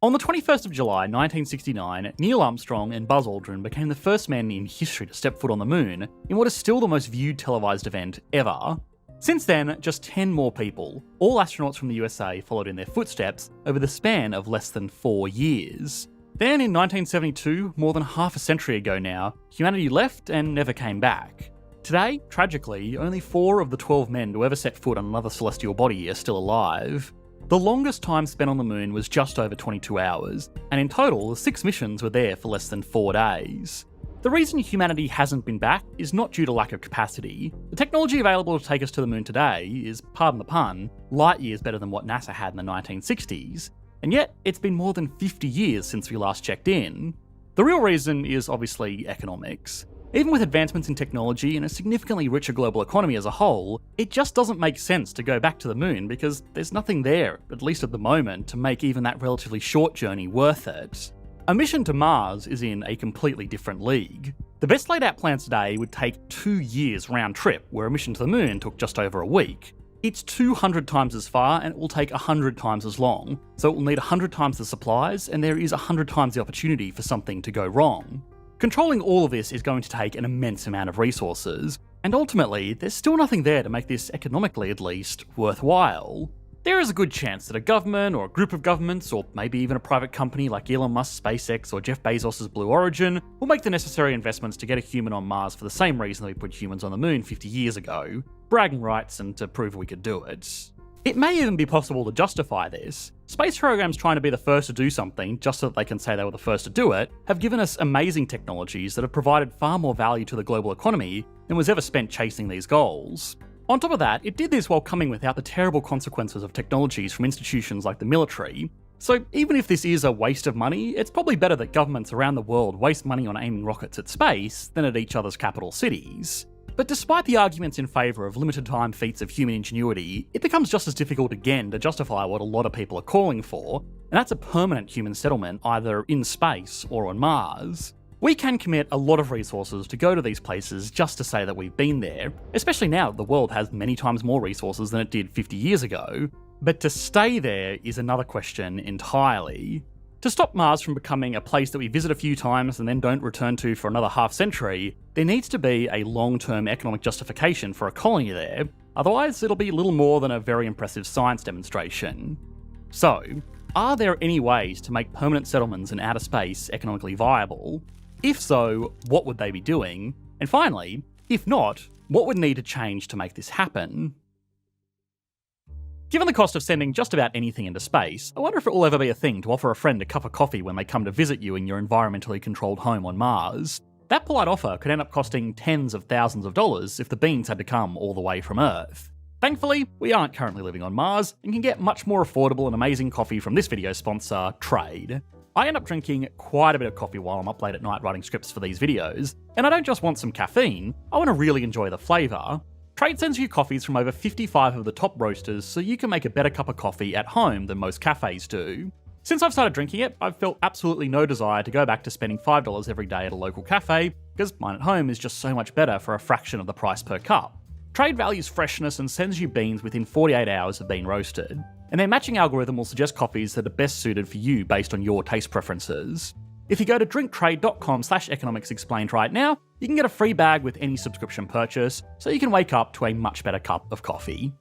On the 21st of July 1969, Neil Armstrong and Buzz Aldrin became the first men in history to step foot on the moon in what is still the most viewed televised event ever. Since then, just 10 more people, all astronauts from the USA, followed in their footsteps over the span of less than 4 years. Then in 1972, more than half a century ago now, humanity left and never came back. Today, tragically, only 4 of the 12 men to ever set foot on another celestial body are still alive. The longest time spent on the moon was just over 22 hours, and in total, 6 missions were there for less than 4 days. The reason humanity hasn't been back is not due to lack of capacity. The technology available to take us to the moon today is, pardon the pun, light years better than what NASA had in the 1960s, and yet it's been more than 50 years since we last checked in. The real reason is obviously economics. Even with advancements in technology and a significantly richer global economy as a whole, it just doesn't make sense to go back to the moon because there's nothing there, at least at the moment, to make even that relatively short journey worth it. A mission to Mars is in a completely different league. The best laid out plans today would take 2 years round trip, where a mission to the moon took just over a week. It's 200 times as far and it will take 100 times as long, so it will need 100 times the supplies and there is 100 times the opportunity for something to go wrong. Controlling all of this is going to take an immense amount of resources, and ultimately, there's still nothing there to make this, economically at least, worthwhile. There is a good chance that a government or a group of governments, or maybe even a private company like Elon Musk's SpaceX or Jeff Bezos' Blue Origin, will make the necessary investments to get a human on Mars for the same reason that we put humans on the moon 50 years ago: bragging rights and to prove we could do it. It may even be possible to justify this. Space programs trying to be the first to do something, just so that they can say they were the first to do it, have given us amazing technologies that have provided far more value to the global economy than was ever spent chasing these goals. On top of that, it did this while coming without the terrible consequences of technologies from institutions like the military. So even if this is a waste of money, it's probably better that governments around the world waste money on aiming rockets at space than at each other's capital cities. But despite the arguments in favour of limited time feats of human ingenuity, it becomes just as difficult again to justify what a lot of people are calling for, and that's a permanent human settlement either in space or on Mars. We can commit a lot of resources to go to these places just to say that we've been there, especially now that the world has many times more resources than it did 50 years ago. But to stay there is another question entirely. To stop Mars from becoming a place that we visit a few times and then don't return to for another half century, there needs to be a long-term economic justification for a colony there, otherwise it'll be little more than a very impressive science demonstration. So, are there any ways to make permanent settlements in outer space economically viable? If so, what would they be doing? And finally, if not, what would need to change to make this happen? Given the cost of sending just about anything into space, I wonder if it will ever be a thing to offer a friend a cup of coffee when they come to visit you in your environmentally controlled home on Mars. That polite offer could end up costing tens of thousands of dollars if the beans had to come all the way from Earth. Thankfully, we aren't currently living on Mars and can get much more affordable and amazing coffee from this video sponsor, Trade. I end up drinking quite a bit of coffee while I'm up late at night writing scripts for these videos, and I don't just want some caffeine, I want to really enjoy the flavour. Trade sends you coffees from over 55 of the top roasters so you can make a better cup of coffee at home than most cafes do. Since I've started drinking it, I've felt absolutely no desire to go back to spending $5 every day at a local cafe, because mine at home is just so much better for a fraction of the price per cup. Trade values freshness and sends you beans within 48 hours of being roasted, and their matching algorithm will suggest coffees that are best suited for you based on your taste preferences. If you go to drinktrade.com/economicsexplained right now, you can get a free bag with any subscription purchase, so you can wake up to a much better cup of coffee.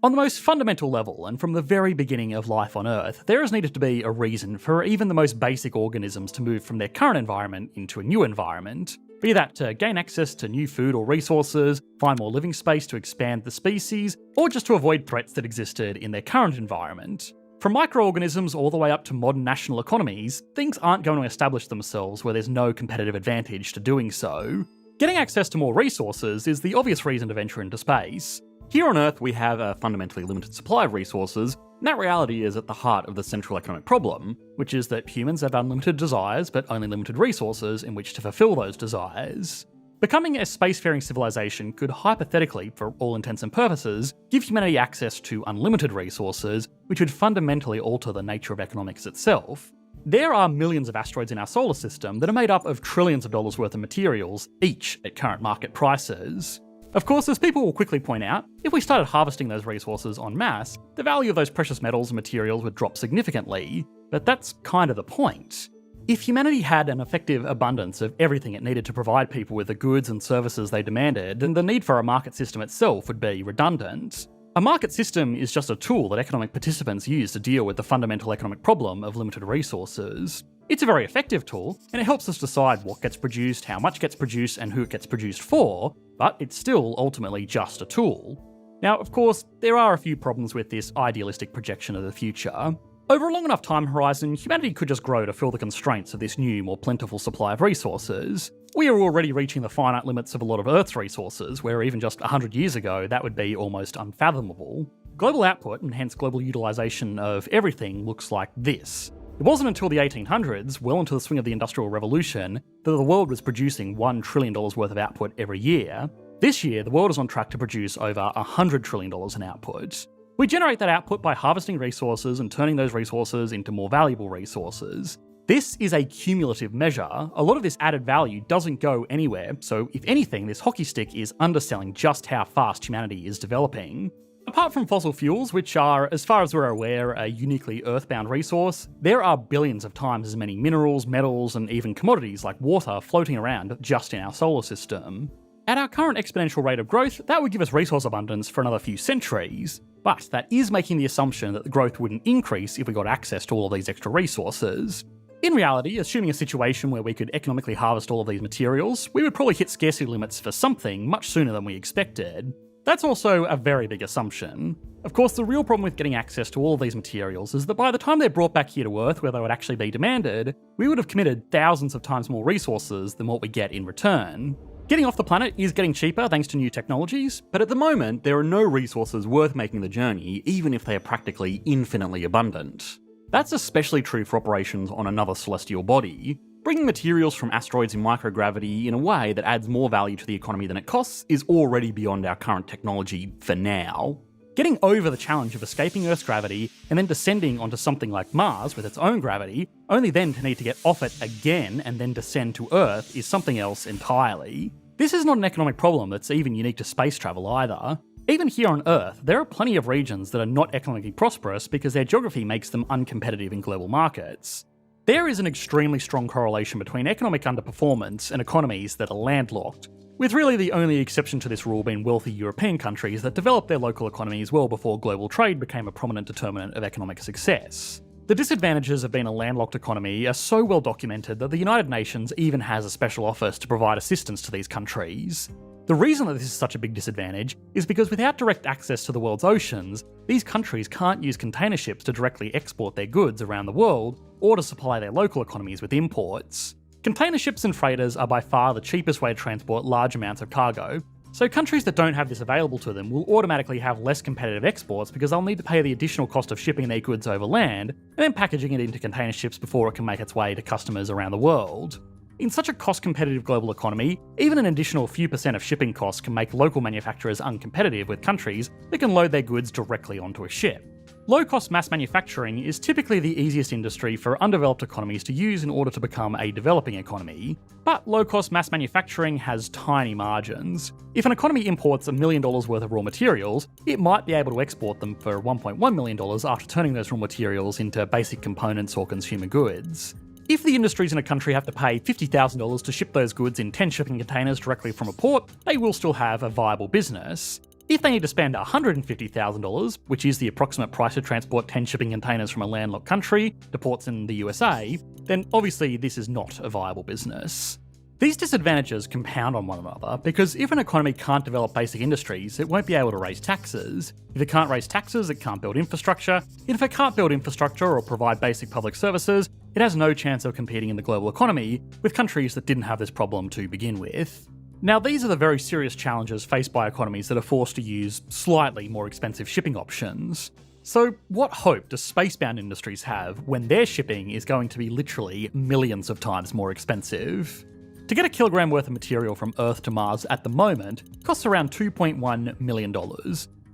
On the most fundamental level, and from the very beginning of life on Earth, there has needed to be a reason for even the most basic organisms to move from their current environment into a new environment. Be that to gain access to new food or resources, find more living space to expand the species, or just to avoid threats that existed in their current environment. From microorganisms all the way up to modern national economies, things aren't going to establish themselves where there's no competitive advantage to doing so. Getting access to more resources is the obvious reason to venture into space. Here on Earth, we have a fundamentally limited supply of resources, and that reality is at the heart of the central economic problem, which is that humans have unlimited desires, but only limited resources in which to fulfill those desires. Becoming a spacefaring civilization could hypothetically, for all intents and purposes, give humanity access to unlimited resources, which would fundamentally alter the nature of economics itself. There are millions of asteroids in our solar system that are made up of trillions of dollars worth of materials, each at current market prices. Of course, as people will quickly point out, if we started harvesting those resources en masse, the value of those precious metals and materials would drop significantly, but that's kind of the point. If humanity had an effective abundance of everything it needed to provide people with the goods and services they demanded, then the need for a market system itself would be redundant. A market system is just a tool that economic participants use to deal with the fundamental economic problem of limited resources. It's a very effective tool, and it helps us decide what gets produced, how much gets produced, and who it gets produced for, but it's still ultimately just a tool. Now, of course, there are a few problems with this idealistic projection of the future. Over a long enough time horizon, humanity could just grow to fill the constraints of this new, more plentiful supply of resources. We are already reaching the finite limits of a lot of Earth's resources, where even just 100 years ago that would be almost unfathomable. Global output, and hence global utilisation of everything, looks like this. It wasn't until the 1800s, well into the swing of the Industrial Revolution, that the world was producing $1 trillion worth of output every year. This year, the world is on track to produce over $100 trillion in output. We generate that output by harvesting resources and turning those resources into more valuable resources. This is a cumulative measure. A lot of this added value doesn't go anywhere, so if anything, this hockey stick is underselling just how fast humanity is developing. Apart from fossil fuels, which are, as far as we're aware, a uniquely earthbound resource, there are billions of times as many minerals, metals, and even commodities like water floating around just in our solar system. At our current exponential rate of growth, that would give us resource abundance for another few centuries, but that is making the assumption that the growth wouldn't increase if we got access to all of these extra resources. In reality, assuming a situation where we could economically harvest all of these materials, we would probably hit scarcity limits for something much sooner than we expected. That's also a very big assumption. Of course, the real problem with getting access to all of these materials is that by the time they're brought back here to Earth where they would actually be demanded, we would have committed thousands of times more resources than what we get in return. Getting off the planet is getting cheaper thanks to new technologies, but at the moment there are no resources worth making the journey, even if they are practically infinitely abundant. That's especially true for operations on another celestial body. Bringing materials from asteroids in microgravity in a way that adds more value to the economy than it costs is already beyond our current technology for now. Getting over the challenge of escaping Earth's gravity and then descending onto something like Mars with its own gravity, only then to need to get off it again and then descend to Earth, is something else entirely. This is not an economic problem that's even unique to space travel either. Even here on Earth, there are plenty of regions that are not economically prosperous because their geography makes them uncompetitive in global markets. There is an extremely strong correlation between economic underperformance and economies that are landlocked, with really the only exception to this rule being wealthy European countries that developed their local economies well before global trade became a prominent determinant of economic success. The disadvantages of being a landlocked economy are so well documented that the United Nations even has a special office to provide assistance to these countries. The reason that this is such a big disadvantage is because without direct access to the world's oceans, these countries can't use container ships to directly export their goods around the world or to supply their local economies with imports. Container ships and freighters are by far the cheapest way to transport large amounts of cargo, so countries that don't have this available to them will automatically have less competitive exports because they'll need to pay the additional cost of shipping their goods over land and then packaging it into container ships before it can make its way to customers around the world. In such a cost-competitive global economy, even an additional few percent of shipping costs can make local manufacturers uncompetitive with countries that can load their goods directly onto a ship. Low-cost mass manufacturing is typically the easiest industry for undeveloped economies to use in order to become a developing economy, but low-cost mass manufacturing has tiny margins. If an economy imports $1 million worth of raw materials, it might be able to export them for $1.1 million after turning those raw materials into basic components or consumer goods. If the industries in a country have to pay $50,000 to ship those goods in 10 shipping containers directly from a port, they will still have a viable business. If they need to spend $150,000, which is the approximate price to transport 10 shipping containers from a landlocked country to ports in the USA, then obviously this is not a viable business. These disadvantages compound on one another because if an economy can't develop basic industries, it won't be able to raise taxes. If it can't raise taxes, it can't build infrastructure. And if it can't build infrastructure or provide basic public services, it has no chance of competing in the global economy with countries that didn't have this problem to begin with. Now, these are the very serious challenges faced by economies that are forced to use slightly more expensive shipping options. So, what hope do spacebound industries have when their shipping is going to be literally millions of times more expensive? To get a kilogram worth of material from Earth to Mars at the moment costs around $2.1 million.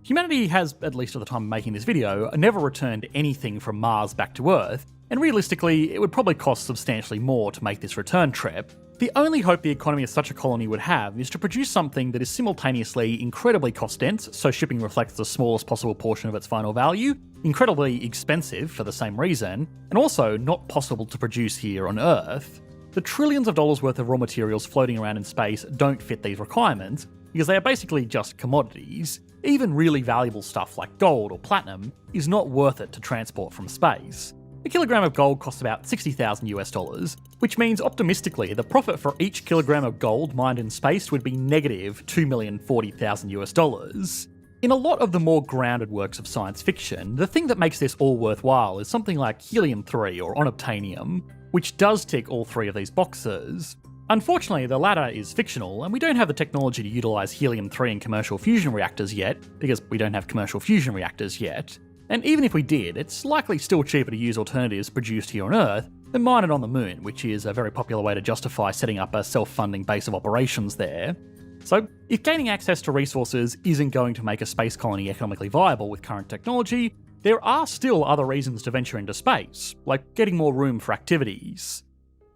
Humanity has, at least at the time of making this video, never returned anything from Mars back to Earth, and realistically, it would probably cost substantially more to make this return trip. The only hope the economy of such a colony would have is to produce something that is simultaneously incredibly cost-dense, so shipping reflects the smallest possible portion of its final value, incredibly expensive for the same reason, and also not possible to produce here on Earth. The trillions of dollars worth of raw materials floating around in space don't fit these requirements, because they are basically just commodities. Even really valuable stuff like gold or platinum is not worth it to transport from space. A kilogram of gold costs about 60,000 US dollars, which means optimistically the profit for each kilogram of gold mined in space would be negative 2,040,000 US dollars. In a lot of the more grounded works of science fiction, the thing that makes this all worthwhile is something like helium-3 or unobtainium, which does tick all three of these boxes. Unfortunately, the latter is fictional, and we don't have the technology to utilise helium-3 in commercial fusion reactors yet, because we don't have commercial fusion reactors yet. And even if we did, it's likely still cheaper to use alternatives produced here on Earth than mine it on the Moon, which is a very popular way to justify setting up a self-funding base of operations there. So, if gaining access to resources isn't going to make a space colony economically viable with current technology, there are still other reasons to venture into space, like getting more room for activities.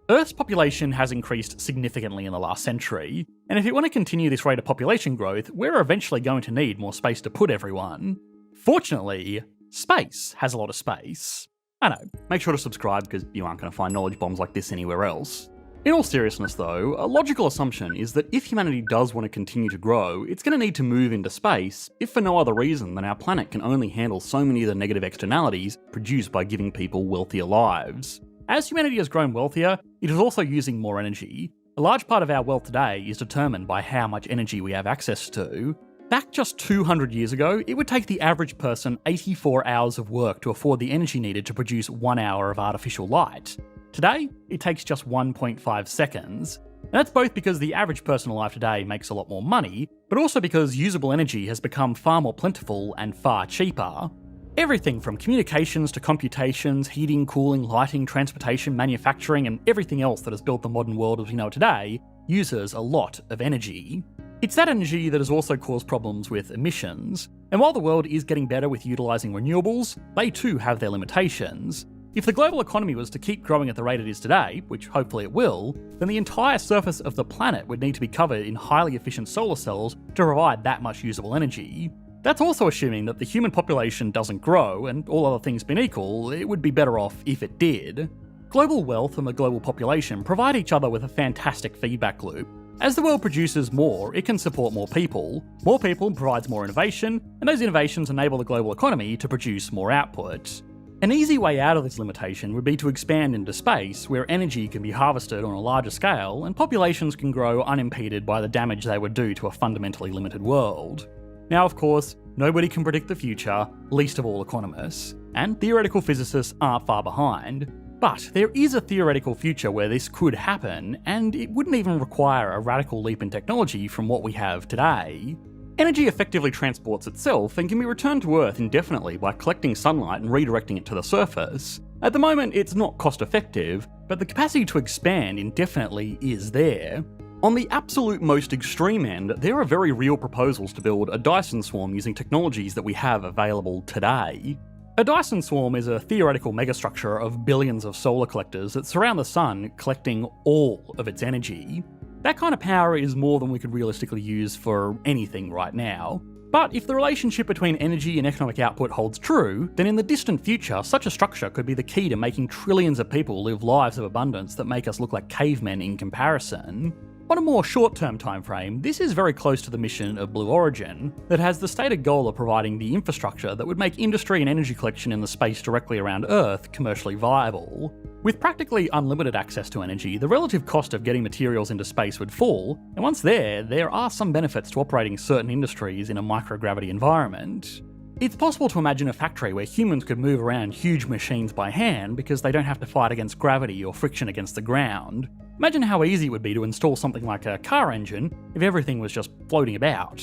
Earth's population has increased significantly in the last century, and if you want to continue this rate of population growth, we're eventually going to need more space to put everyone. Fortunately, space has a lot of space. I know, make sure to subscribe because you aren't going to find knowledge bombs like this anywhere else. In all seriousness though, a logical assumption is that if humanity does want to continue to grow, it's going to need to move into space, if for no other reason than our planet can only handle so many of the negative externalities produced by giving people wealthier lives. As humanity has grown wealthier, it is also using more energy. A large part of our wealth today is determined by how much energy we have access to. Back just 200 years ago, it would take the average person 84 hours of work to afford the energy needed to produce 1 hour of artificial light. Today, it takes just 1.5 seconds. And that's both because the average person alive today makes a lot more money, but also because usable energy has become far more plentiful and far cheaper. Everything from communications to computations, heating, cooling, lighting, transportation, manufacturing, and everything else that has built the modern world as we know it today uses a lot of energy. It's that energy that has also caused problems with emissions, and while the world is getting better with utilising renewables, they too have their limitations. If the global economy was to keep growing at the rate it is today, which hopefully it will, then the entire surface of the planet would need to be covered in highly efficient solar cells to provide that much usable energy. That's also assuming that the human population doesn't grow, and all other things being equal, it would be better off if it did. Global wealth and the global population provide each other with a fantastic feedback loop. As the world produces more, it can support more people. More people provides more innovation, and those innovations enable the global economy to produce more output. An easy way out of this limitation would be to expand into space, where energy can be harvested on a larger scale, and populations can grow unimpeded by the damage they would do to a fundamentally limited world. Now, of course, nobody can predict the future, least of all economists, and theoretical physicists aren't far behind. But there is a theoretical future where this could happen, and it wouldn't even require a radical leap in technology from what we have today. Energy effectively transports itself and can be returned to Earth indefinitely by collecting sunlight and redirecting it to the surface. At the moment, it's not cost effective, but the capacity to expand indefinitely is there. On the absolute most extreme end, there are very real proposals to build a Dyson swarm using technologies that we have available today. A Dyson swarm is a theoretical megastructure of billions of solar collectors that surround the sun, collecting all of its energy. That kind of power is more than we could realistically use for anything right now. But if the relationship between energy and economic output holds true, then in the distant future, such a structure could be the key to making trillions of people live lives of abundance that make us look like cavemen in comparison. On a more short-term timeframe, this is very close to the mission of Blue Origin, that has the stated goal of providing the infrastructure that would make industry and energy collection in the space directly around Earth commercially viable. With practically unlimited access to energy, the relative cost of getting materials into space would fall, and once there are some benefits to operating certain industries in a microgravity environment. It's possible to imagine a factory where humans could move around huge machines by hand because they don't have to fight against gravity or friction against the ground. Imagine how easy it would be to install something like a car engine if everything was just floating about.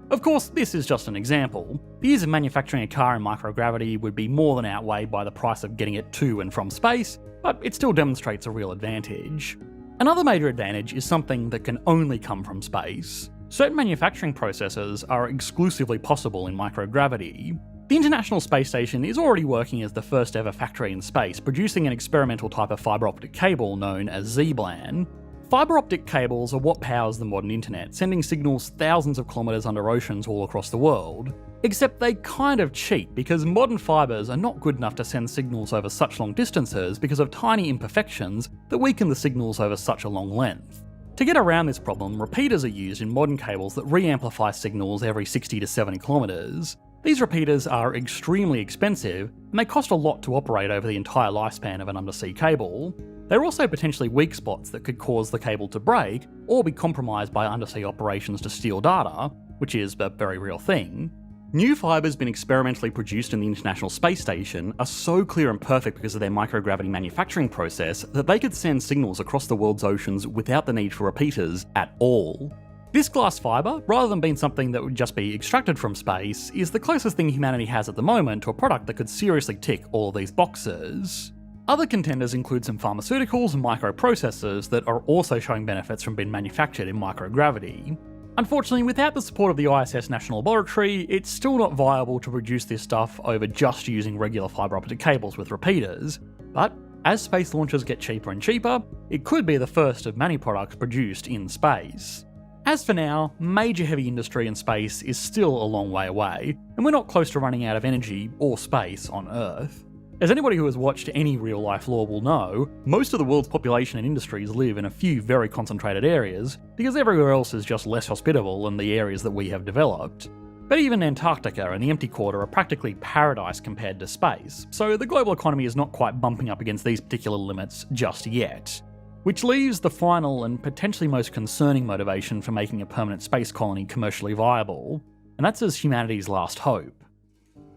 Of course, this is just an example. The ease of manufacturing a car in microgravity would be more than outweighed by the price of getting it to and from space, but it still demonstrates a real advantage. Another major advantage is something that can only come from space. Certain manufacturing processes are exclusively possible in microgravity. The International Space Station is already working as the first ever factory in space, producing an experimental type of fibre optic cable known as Z-blan. Fibre optic cables are what powers the modern internet, sending signals thousands of kilometres under oceans all across the world. Except they kind of cheat, because modern fibres are not good enough to send signals over such long distances because of tiny imperfections that weaken the signals over such a long length. To get around this problem, repeaters are used in modern cables that re-amplify signals every 60 to 70 kilometres. These repeaters are extremely expensive, and they cost a lot to operate over the entire lifespan of an undersea cable. They're also potentially weak spots that could cause the cable to break, or be compromised by undersea operations to steal data, which is a very real thing. New fibres being experimentally produced in the International Space Station are so clear and perfect because of their microgravity manufacturing process that they could send signals across the world's oceans without the need for repeaters at all. This glass fibre, rather than being something that would just be extracted from space, is the closest thing humanity has at the moment to a product that could seriously tick all of these boxes. Other contenders include some pharmaceuticals and microprocessors that are also showing benefits from being manufactured in microgravity. Unfortunately, without the support of the ISS National Laboratory, it's still not viable to produce this stuff over just using regular fibre optic cables with repeaters, but as space launches get cheaper and cheaper, it could be the first of many products produced in space. As for now, major heavy industry in space is still a long way away, and we're not close to running out of energy or space on Earth. As anybody who has watched any real-life lore will know, most of the world's population and industries live in a few very concentrated areas, because everywhere else is just less hospitable than the areas that we have developed. But even Antarctica and the Empty Quarter are practically paradise compared to space, so the global economy is not quite bumping up against these particular limits just yet. Which leaves the final and potentially most concerning motivation for making a permanent space colony commercially viable, and that's as humanity's last hope.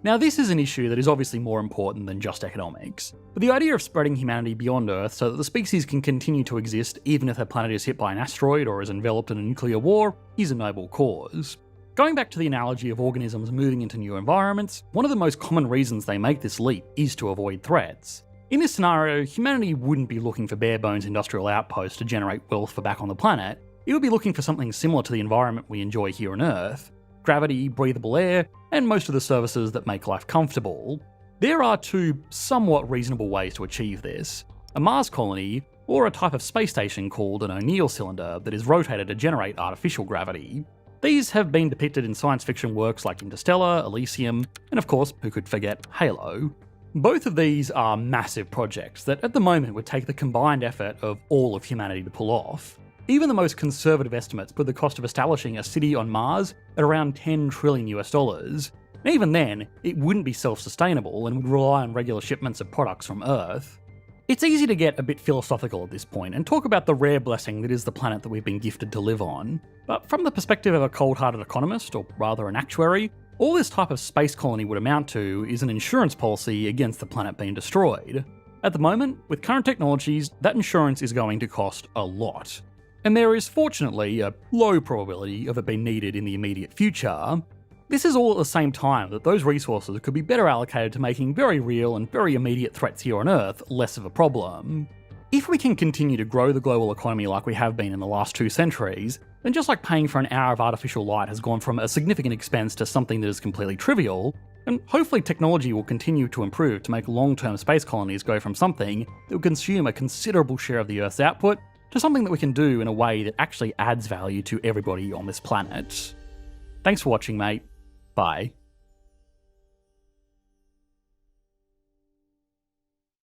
Now, this is an issue that is obviously more important than just economics, but the idea of spreading humanity beyond Earth so that the species can continue to exist even if their planet is hit by an asteroid or is enveloped in a nuclear war is a noble cause. Going back to the analogy of organisms moving into new environments, one of the most common reasons they make this leap is to avoid threats. In this scenario, humanity wouldn't be looking for bare-bones industrial outposts to generate wealth for back on the planet. It would be looking for something similar to the environment we enjoy here on Earth: gravity, breathable air, and most of the services that make life comfortable. There are two somewhat reasonable ways to achieve this: a Mars colony, or a type of space station called an O'Neill cylinder that is rotated to generate artificial gravity. These have been depicted in science fiction works like Interstellar, Elysium, and of course, who could forget Halo. Both of these are massive projects that at the moment would take the combined effort of all of humanity to pull off. Even the most conservative estimates put the cost of establishing a city on Mars at around $10 trillion US. And even then, it wouldn't be self-sustainable and would rely on regular shipments of products from Earth. It's easy to get a bit philosophical at this point and talk about the rare blessing that is the planet that we've been gifted to live on. But from the perspective of a cold-hearted economist, or rather an actuary, all this type of space colony would amount to is an insurance policy against the planet being destroyed. At the moment, with current technologies, that insurance is going to cost a lot. And there is fortunately a low probability of it being needed in the immediate future. This is all at the same time that those resources could be better allocated to making very real and very immediate threats here on Earth less of a problem. If we can continue to grow the global economy like we have been in the last 2 centuries, then just like paying for an hour of artificial light has gone from a significant expense to something that is completely trivial, and hopefully technology will continue to improve to make long-term space colonies go from something that will consume a considerable share of the Earth's output to something that we can do in a way that actually adds value to everybody on this planet. Thanks for watching, mate. Bye.